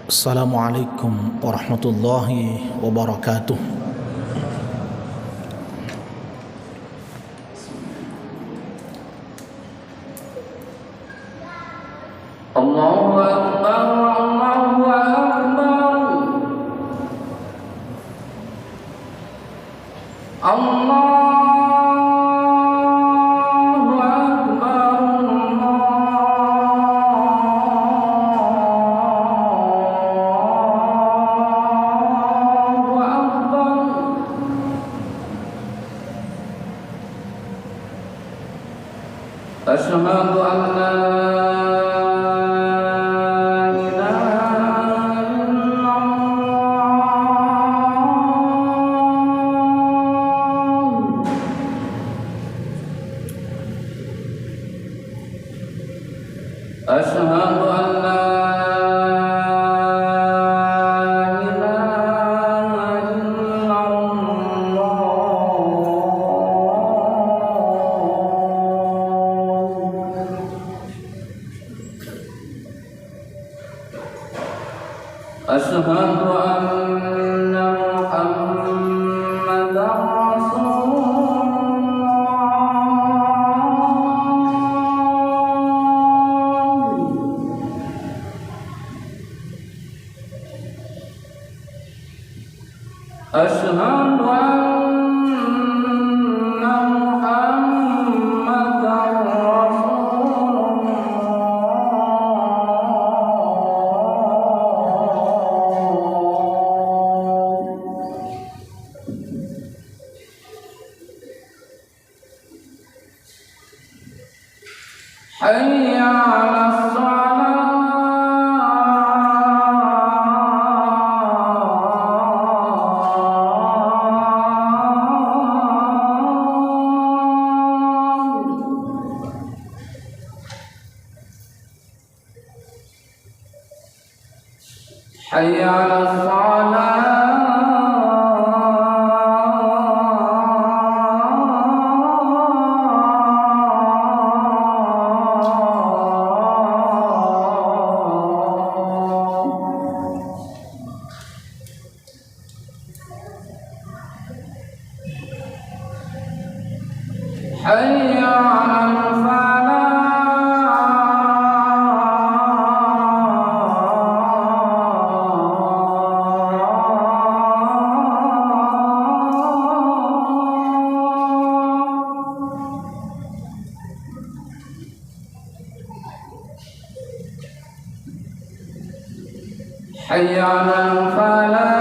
Assalamualaikum warahmatullahi wabarakatuh. Allahu Akbar, Allahu Akbar, Allahu Asyhadu an la ilaha illallah. Asyhadu an la Asyhadu anna Muhammadan Rasulullah. Asyhadu anna Muhammadan Hayya 'alas salah. Hayya 'alas salah. Hayya 'alal falah. Hayya 'alal falah.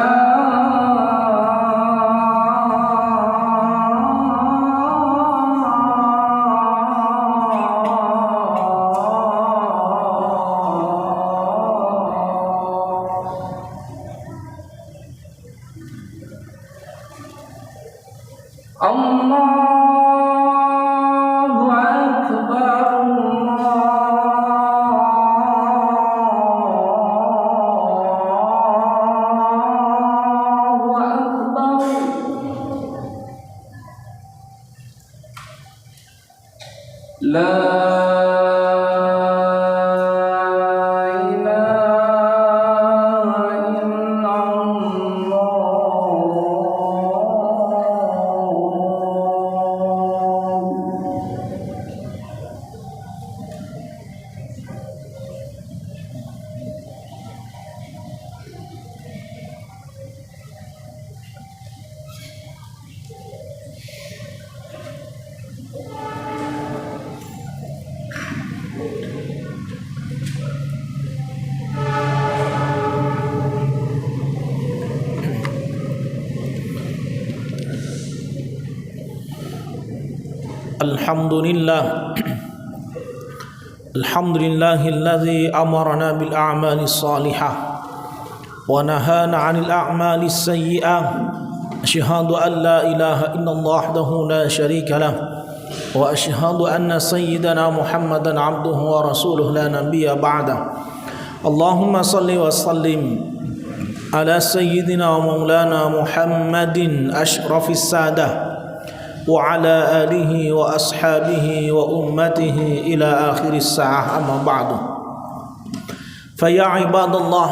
Allahu Akbar, Allahu Akbar. La Alhamdulillah. Alhamdulillahilladzi amarna bil a'malis salihah wa nahana 'anil a'malis sayyi'ah. Asyhadu an la ilaha illallah wahdahu la syarika lah wa asyhadu anna sayyidana Muhammadan 'abduhu wa rasuluhu la nabiyya ba'da. Allahumma salli wa sallim ala sayyidina wa maulana Muhammadin asyrafis sadah wa ala alihi wa ashabihi wa ummatihi ila akhiris sa'ah, amma ba'du. فيا عباد الله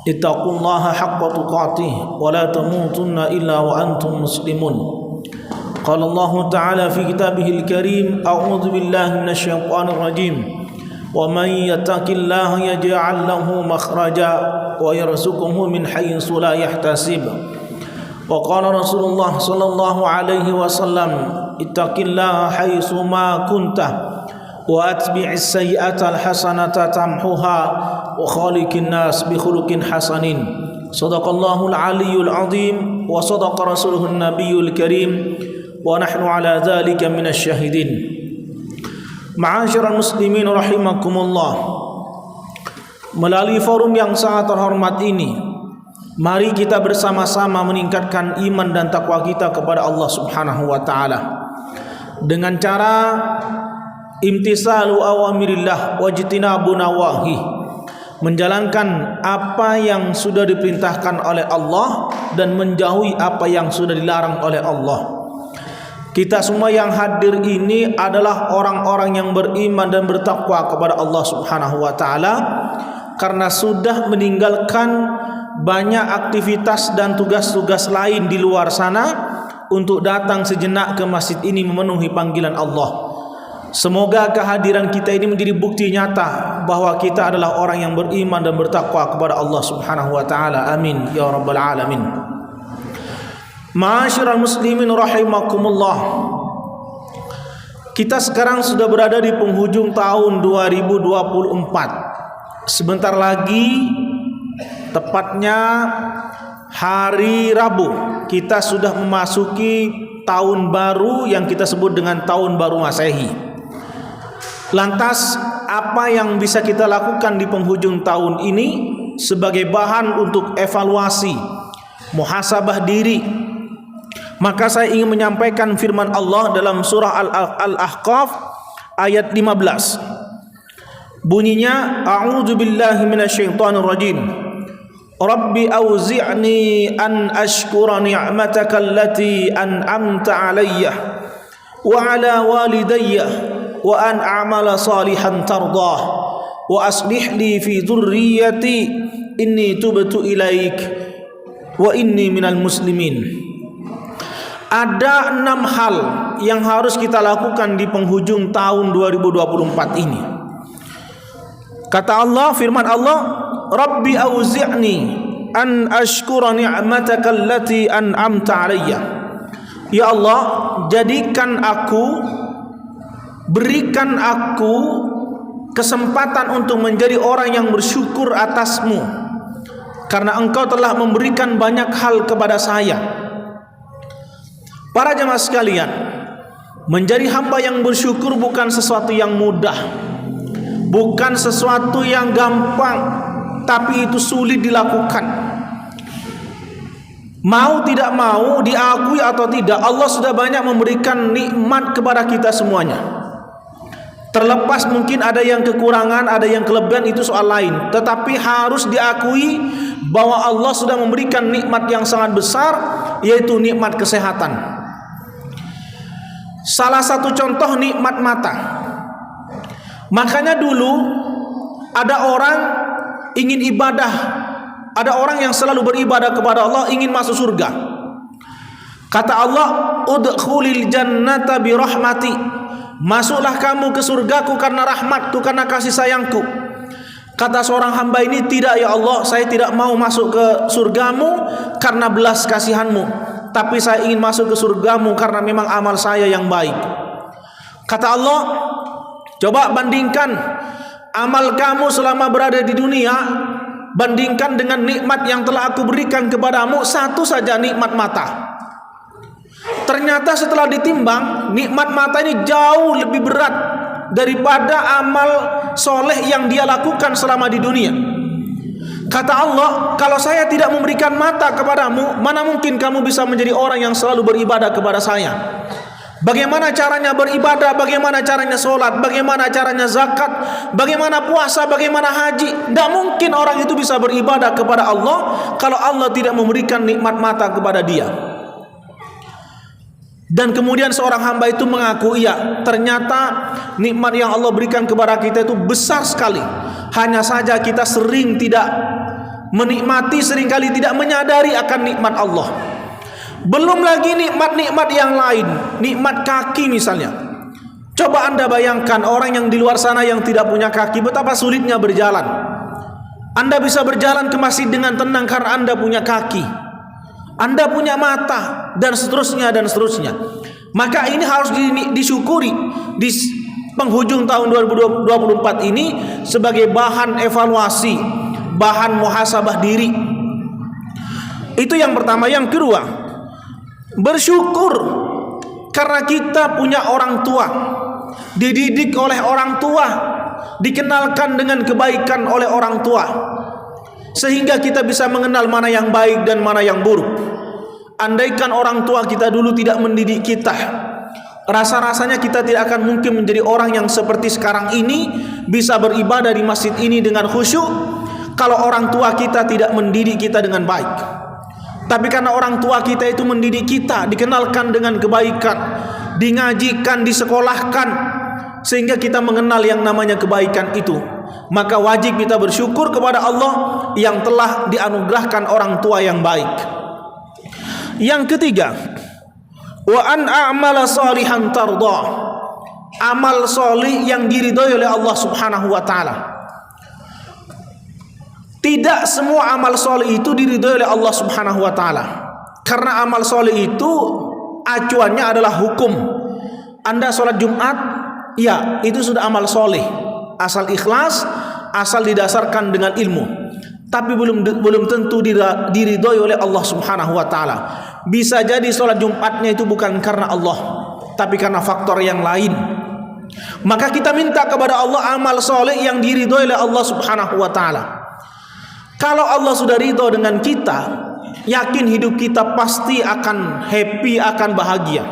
اتقوا الله حق تقاته ولا تموتن إلا وأنتم مسلمون. قال الله تعالى في كتابه الكريم: أعوذ بالله من الشيطان الرجيم ومن يتق الله يجعل له مخرجا ويرزقه من حيث لا يحتسب. وقال رسول الله صلى الله عليه وسلم: اتق الله حيث ما كنت وأتبع السيئة الحسنة تمحها وخالق الناس بخلق حسن. صدق الله العلي العظيم وصدق رسوله النبي الكريم ونحن على ذلك من الشاهدين. Ma'asyiral muslimin rahimakumullah. Melalui forum yang sangat terhormat ini, mari kita bersama-sama meningkatkan iman dan takwa kita kepada Allah Subhanahu wa taala dengan cara imtisalu awamirillah wajtinabu nawahi, menjalankan apa yang sudah diperintahkan oleh Allah dan menjauhi apa yang sudah dilarang oleh Allah. Kita semua yang hadir ini adalah orang-orang yang beriman dan bertakwa kepada Allah Subhanahu wa taala karena sudah meninggalkan banyak aktivitas dan tugas-tugas lain di luar sana untuk datang sejenak ke masjid ini memenuhi panggilan Allah. Semoga kehadiran kita ini menjadi bukti nyata bahwa kita adalah orang yang beriman dan bertakwa kepada Allah Subhanahu wa taala. Amin ya rabbal alamin. Ma'asyiral muslimin rahimakumullah. Kita sekarang sudah berada di penghujung tahun 2024. Sebentar lagi, tepatnya hari Rabu, kita sudah memasuki tahun baru yang kita sebut dengan tahun baru Masehi. Lantas apa yang bisa kita lakukan di penghujung tahun ini sebagai bahan untuk evaluasi, muhasabah diri? Maka saya ingin menyampaikan firman Allah dalam surah Al-Ahqaf ayat 15. Bunyinya, A'udzu billahi minasyaitonir rajim. Rabbi auzi'ni an ashkura ni'mataka allati an'amta 'alayya wa 'ala walidayya wa an a'mala salihan tardah wa aslih li fi dhurriyyati inni tubtu ilaik wa inni minal muslimin. Ada 6 hal yang harus kita lakukan di penghujung tahun 2024 ini. Kata Allah, firman Allah, Rabbi auzi'ni an ashkura ni'mataka allati an'amta 'alayya. Ya Allah, berikan aku kesempatan untuk menjadi orang yang bersyukur atasmu, karena engkau telah memberikan banyak hal kepada saya. Para jemaah sekalian, menjadi hamba yang bersyukur bukan sesuatu yang mudah, bukan sesuatu yang gampang, tapi itu sulit dilakukan. Mau tidak mau, diakui atau tidak, Allah sudah banyak memberikan nikmat kepada kita semuanya. Terlepas mungkin ada yang kekurangan, ada yang kelebihan, itu soal lain. Tetapi harus diakui bahwa Allah sudah memberikan nikmat yang sangat besar, yaitu nikmat kesehatan. Salah satu contoh nikmat mata. Makanya dulu ada orang ingin ibadah, ada orang yang selalu beribadah kepada Allah, ingin masuk surga. Kata Allah, udkhulil jannata bi rahmati. Masuklah kamu ke surgaku karena rahmatku, karena kasih sayangku. Kata seorang hamba ini, tidak ya Allah, saya tidak mau masuk ke surgamu karena belas kasihanmu, tapi saya ingin masuk ke surgamu karena memang amal saya yang baik. Kata Allah, coba bandingkan amal kamu selama berada di dunia, bandingkan dengan nikmat yang telah aku berikan kepadamu, satu saja nikmat mata. Ternyata setelah ditimbang, nikmat mata ini jauh lebih berat daripada amal soleh yang dia lakukan selama di dunia. Kata Allah, kalau saya tidak memberikan mata kepadamu, mana mungkin kamu bisa menjadi orang yang selalu beribadah kepada saya. Bagaimana caranya beribadah, bagaimana caranya sholat, bagaimana caranya zakat, bagaimana puasa, bagaimana haji. Tidak mungkin orang itu bisa beribadah kepada Allah kalau Allah tidak memberikan nikmat mata kepada dia. Dan kemudian seorang hamba itu mengaku, iya, ternyata nikmat yang Allah berikan kepada kita itu besar sekali. Hanya saja kita sering tidak menikmati, seringkali tidak menyadari akan nikmat Allah. Belum lagi nikmat-nikmat yang lain, nikmat kaki misalnya. Coba Anda bayangkan orang yang di luar sana yang tidak punya kaki, betapa sulitnya berjalan. Anda bisa berjalan ke masjid dengan tenang karena Anda punya kaki, Anda punya mata, dan seterusnya dan seterusnya. Maka ini harus disyukuri di penghujung tahun 2024 ini sebagai bahan evaluasi, bahan muhasabah diri. Itu yang pertama. Yang kedua, bersyukur karena kita punya orang tua, dididik oleh orang tua, dikenalkan dengan kebaikan oleh orang tua, sehingga kita bisa mengenal mana yang baik dan mana yang buruk. Andaikan orang tua kita dulu tidak mendidik kita, rasa-rasanya kita tidak akan mungkin menjadi orang yang seperti sekarang ini, bisa beribadah di masjid ini dengan khusyuk, kalau orang tua kita tidak mendidik kita dengan baik. Tapi karena orang tua kita itu mendidik kita, dikenalkan dengan kebaikan, dingajikan, disekolahkan, sehingga kita mengenal yang namanya kebaikan itu, maka wajib kita bersyukur kepada Allah yang telah dianugerahkan orang tua yang baik. Yang ketiga, wa an a'mala salihan tarda, amal solih yang diridhoi oleh Allah Subhanahu wa taala. Tidak semua amal solih itu diridhoi oleh Allah Subhanahu wa taala, karena amal solih itu acuannya adalah hukum. Anda sholat Jumat, ya, itu sudah amal soleh, asal ikhlas, asal didasarkan dengan ilmu. Tapi belum tentu diridhoi oleh Allah Subhanahu wa taala. Bisa jadi sholat Jumatnya itu bukan karena Allah, tapi karena faktor yang lain. Maka kita minta kepada Allah amal soleh yang diridhoi oleh Allah Subhanahu wa taala. Kalau Allah sudah ridho dengan kita, yakin hidup kita pasti akan happy, akan bahagia.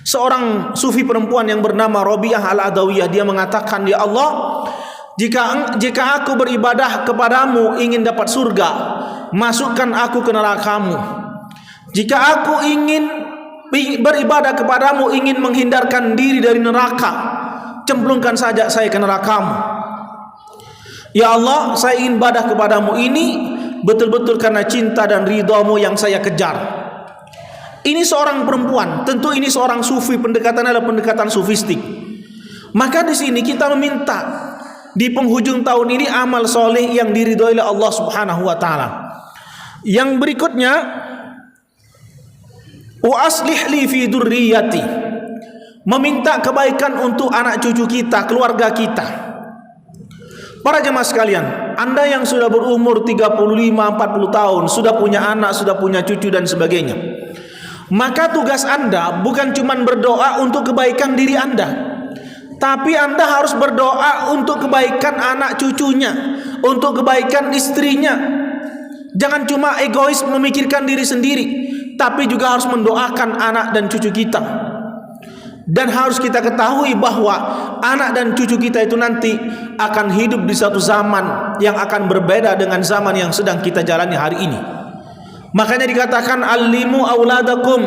Seorang sufi perempuan yang bernama Rabi'ah al-Adawiyah, dia mengatakan, ya Allah, jika aku beribadah kepadamu ingin dapat surga, masukkan aku ke nerakamu. Jika aku ingin beribadah kepadamu ingin menghindarkan diri dari neraka, cemplungkan saja saya ke nerakamu. Ya Allah, saya ingin ibadah kepadamu ini betul-betul karena cinta dan ridhamu yang saya kejar. Ini seorang perempuan, tentu ini seorang sufi, pendekatannya adalah pendekatan sufistik. Maka di sini kita meminta di penghujung tahun ini amal soleh yang diridhoi oleh Allah Subhanahu wa taala. Yang berikutnya, wa aslih li fi dzurriyyati, meminta kebaikan untuk anak cucu kita, keluarga kita. Para jemaah sekalian, Anda yang sudah berumur 35-40 tahun, sudah punya anak, sudah punya cucu dan sebagainya, maka tugas Anda bukan cuma berdoa untuk kebaikan diri Anda, tapi Anda harus berdoa untuk kebaikan anak cucunya, untuk kebaikan istrinya. Jangan cuma egois memikirkan diri sendiri, tapi juga harus mendoakan anak dan cucu kita. Dan harus kita ketahui bahwa anak dan cucu kita itu nanti akan hidup di satu zaman yang akan berbeda dengan zaman yang sedang kita jalani hari ini. Makanya dikatakan allimu auladakum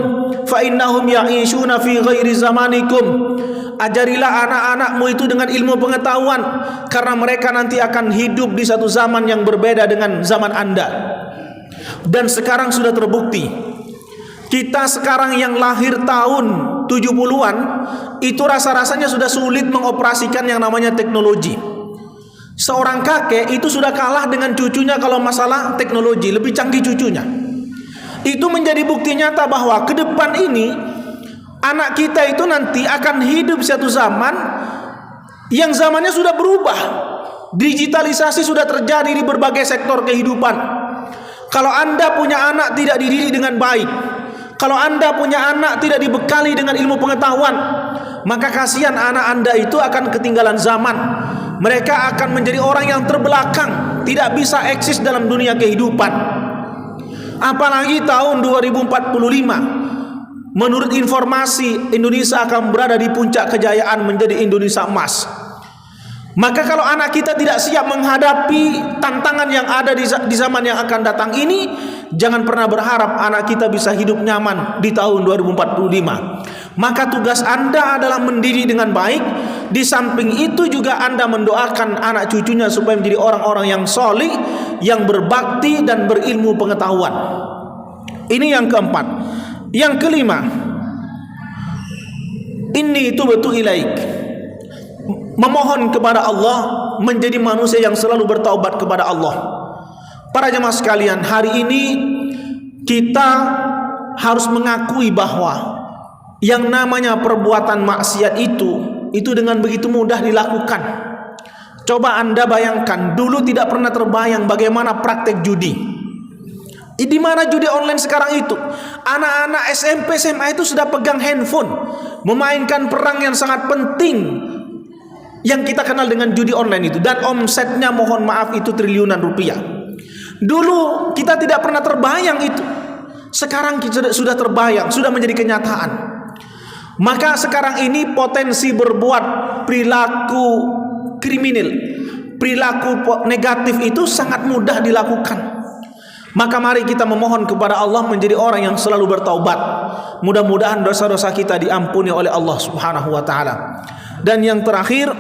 fa innahum ya'ishuna fi ghairi zamanikum. Ajarilah anak-anakmu itu dengan ilmu pengetahuan, karena mereka nanti akan hidup di satu zaman yang berbeda dengan zaman Anda. Dan sekarang sudah terbukti, kita sekarang yang lahir tahun 70-an itu rasa-rasanya sudah sulit mengoperasikan yang namanya teknologi. Seorang kakek itu sudah kalah dengan cucunya kalau masalah teknologi, lebih canggih cucunya. Itu menjadi bukti nyata bahwa ke depan ini anak kita itu nanti akan hidup satu zaman yang zamannya sudah berubah. Digitalisasi sudah terjadi di berbagai sektor kehidupan. Kalau Anda punya anak tidak dididik dengan baik, kalau Anda punya anak tidak dibekali dengan ilmu pengetahuan, maka kasihan anak Anda itu akan ketinggalan zaman. Mereka akan menjadi orang yang terbelakang, tidak bisa eksis dalam dunia kehidupan. Apalagi tahun 2045, menurut informasi Indonesia akan berada di puncak kejayaan menjadi Indonesia emas. Maka kalau anak kita tidak siap menghadapi tantangan yang ada di zaman yang akan datang ini, jangan pernah berharap anak kita bisa hidup nyaman di tahun 2045. Maka tugas Anda adalah mendidik dengan baik. Di samping itu juga Anda mendoakan anak cucunya supaya menjadi orang-orang yang solih, yang berbakti dan berilmu pengetahuan. Ini yang keempat. Yang kelima, inni tubtu ilaik, memohon kepada Allah, menjadi manusia yang selalu bertaubat kepada Allah. Para jemaah sekalian, hari ini kita harus mengakui bahwa yang namanya perbuatan maksiat itu dengan begitu mudah dilakukan. Coba Anda bayangkan, dulu tidak pernah terbayang bagaimana praktek judi. Di mana judi online sekarang itu? Anak-anak SMP SMA itu sudah pegang handphone, memainkan perang yang sangat penting yang kita kenal dengan judi online itu, dan omsetnya mohon maaf itu triliunan rupiah. Dulu kita tidak pernah terbayang itu. Sekarang kita sudah terbayang, sudah menjadi kenyataan. Maka sekarang ini potensi berbuat perilaku kriminal, perilaku negatif itu sangat mudah dilakukan. Maka mari kita memohon kepada Allah menjadi orang yang selalu bertaubat. Mudah-mudahan dosa-dosa kita diampuni oleh Allah Subhanahu wa taala. Dan yang terakhir,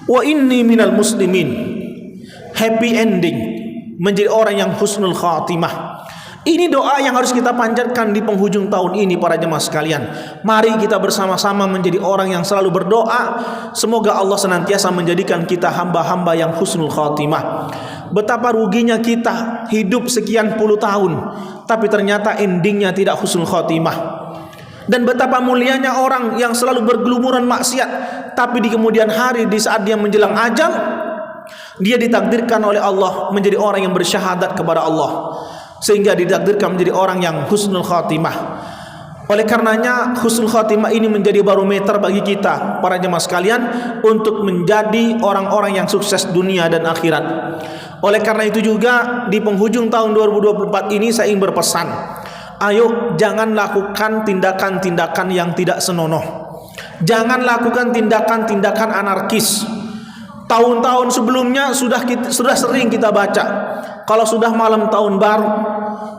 wa inni minal muslimin, happy ending, menjadi orang yang husnul khatimah. Ini doa yang harus kita panjatkan di penghujung tahun ini para jemaah sekalian. Mari kita bersama-sama menjadi orang yang selalu berdoa, semoga Allah senantiasa menjadikan kita hamba-hamba yang husnul khatimah. Betapa ruginya kita hidup sekian puluh tahun tapi ternyata endingnya tidak husnul khatimah. Dan betapa mulianya orang yang selalu bergelumuran maksiat, tapi di kemudian hari, di saat dia menjelang ajal, dia ditakdirkan oleh Allah menjadi orang yang bersyahadat kepada Allah, sehingga ditakdirkan menjadi orang yang husnul khatimah. Oleh karenanya husnul khatimah ini menjadi barometer bagi kita para jemaah sekalian untuk menjadi orang-orang yang sukses dunia dan akhirat. Oleh karena itu juga di penghujung tahun 2024 ini saya ingin berpesan, ayo jangan lakukan tindakan-tindakan yang tidak senonoh. Jangan lakukan tindakan-tindakan anarkis. Tahun-tahun sebelumnya sudah sering kita baca, kalau sudah malam tahun baru,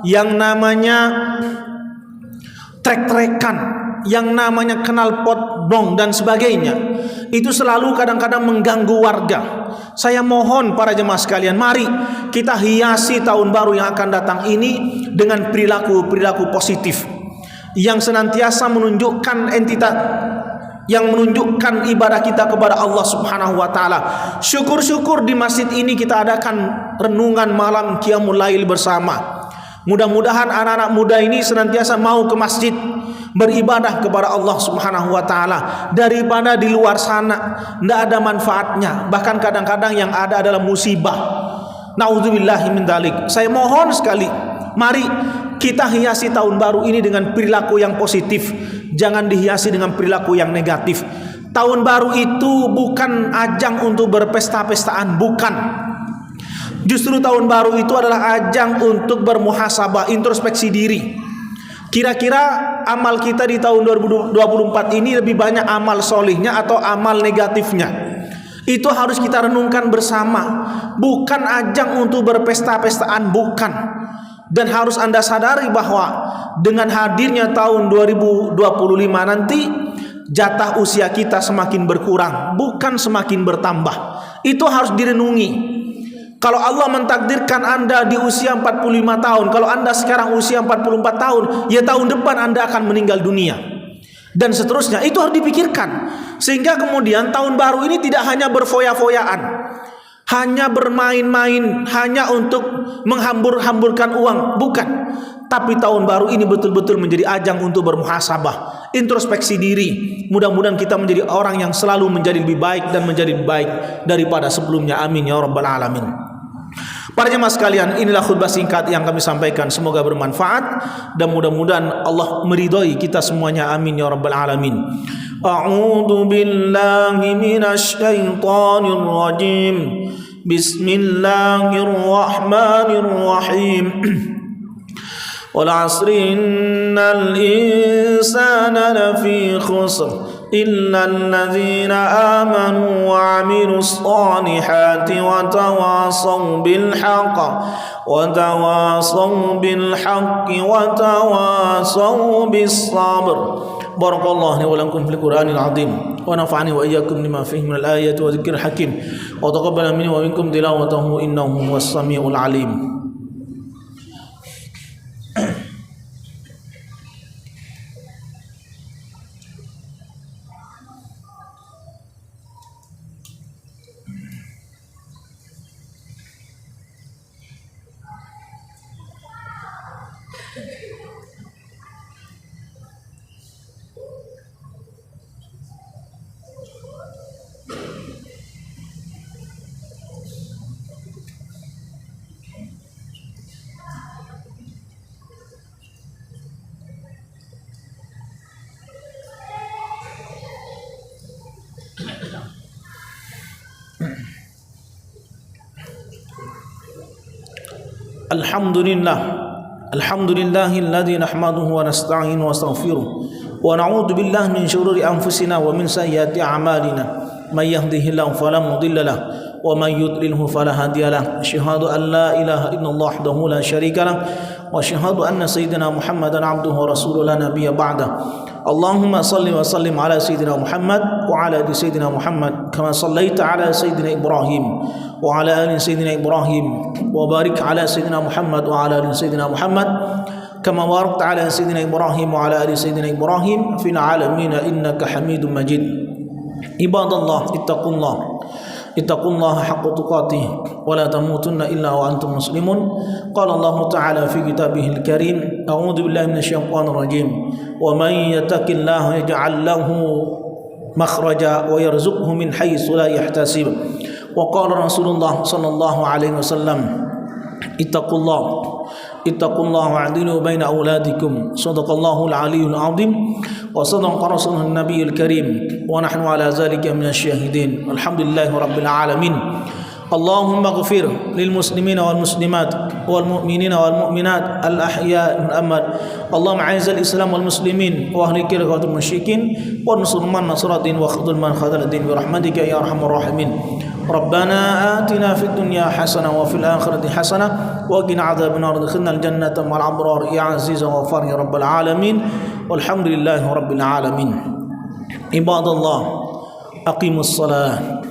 yang namanya trek-trekan, yang namanya knalpot, bong dan sebagainya, itu selalu kadang-kadang mengganggu warga. Saya mohon para jemaah sekalian, mari kita hiasi tahun baru yang akan datang ini dengan perilaku-perilaku positif yang senantiasa menunjukkan entitas, yang menunjukkan ibadah kita kepada Allah Subhanahu wa taala. Syukur-syukur di masjid ini kita adakan renungan malam qiyamul lail bersama. Mudah-mudahan anak-anak muda ini senantiasa mau ke masjid beribadah kepada Allah Subhanahu wa taala, daripada di luar sana tidak ada manfaatnya, bahkan kadang-kadang yang ada adalah musibah. Nauzubillahi min dzalik. Saya mohon sekali, mari kita hiasi tahun baru ini dengan perilaku yang positif, jangan dihiasi dengan perilaku yang negatif. Tahun baru itu bukan ajang untuk berpesta-pestaan, bukan. Justru tahun baru itu adalah ajang untuk bermuhasabah, introspeksi diri. Kira-kira amal kita di tahun 2024 ini lebih banyak amal solihnya atau amal negatifnya? Itu harus kita renungkan bersama. Bukan ajang untuk berpesta-pestaan, bukan. Dan harus Anda sadari bahwa dengan hadirnya tahun 2025 nanti, jatah usia kita semakin berkurang, bukan semakin bertambah. Itu harus direnungi. Kalau Allah mentakdirkan Anda di usia 45 tahun, kalau Anda sekarang usia 44 tahun, ya tahun depan Anda akan meninggal dunia. Dan seterusnya, itu harus dipikirkan. Sehingga kemudian tahun baru ini tidak hanya berfoya-foyaan, hanya bermain-main, hanya untuk menghambur-hamburkan uang, bukan. Tapi tahun baru ini betul-betul menjadi ajang untuk bermuhasabah, introspeksi diri. Mudah-mudahan kita menjadi orang yang selalu menjadi lebih baik dan menjadi lebih baik daripada sebelumnya. Amin ya rabbal alamin. Para jemaah sekalian, inilah khutbah singkat yang kami sampaikan, semoga bermanfaat dan mudah-mudahan Allah meridhai kita semuanya. Amin ya rabbal alamin. A'udzu billahi minasy syaithanir rajim. Bismillahirrahmanirrahim. Wal 'asri innal insana lafi khusr إلا الذين آمنوا وعملوا الصالحات وتواصوا بالحق وتواصوا بالصبر. بارك الله لي ولكم في القرآن العظيم ونفعني وإياكم لما فيه من الآيات وذكر الحكيم وتقبل مني ومنكم تلاوته إنه هو السميع العليم. الحمد لله الذي نحمده ونستعينه ونستغفره ونعوذ بالله من شرور أنفسنا ومن سيئات أعمالنا من يهده الله فلا مضل له ومن يضلله فلا هادي له أشهد أن لا إله إلا الله وحده لا شريك له وأشهد أن سيدنا محمدا عبده ورسوله لا نبي بعده. اللهم صل وسلم على سيدنا محمد وعلى آل سيدنا محمد كما صليت على سيدنا إبراهيم وعلى آل سيدنا إبراهيم وبارك على سيدنا محمد وعلى آل سيدنا محمد كما باركت على سيدنا إبراهيم وعلى آل سيدنا إبراهيم في العالمين إنك حميد مجيد. عباد الله اتقوا الله حق تقاته ولا تموتن إلا وأنتم مسلمون. قال الله تعالى في كتابه الكريم أعوذ بالله من الشيطان الرجيم ومن يتق الله يجعل له مخرجا ويرزقه من حيث لا يحتسب. وقال رسول الله صلى الله عليه وسلم اتقوا الله واعدلوا بين أولادكم صدق الله العلي العظيم وصدق رسوله النبي الكريم ونحن على ذلك من الشاهدين. الحمد لله رب العالمين. اللهم اغفر للمسلمين والمسلمات والمؤمنين والمؤمنات الأحياء والأموات. اللهم أعز الإسلام والمسلمين وأهلك المشركين وانصر من نصر الدين واخذل من خذل الدين برحمتك يا أرحم الراحمين. ربنا آتنا في الدنيا حسنة وفي الآخرة حسنة وقنا عذاب النار ادخلنا الجنة مع الأبرار يا عزيز وغفار يا رب العالمين. والحمد لله رب العالمين. عباد الله أقيموا الصلاة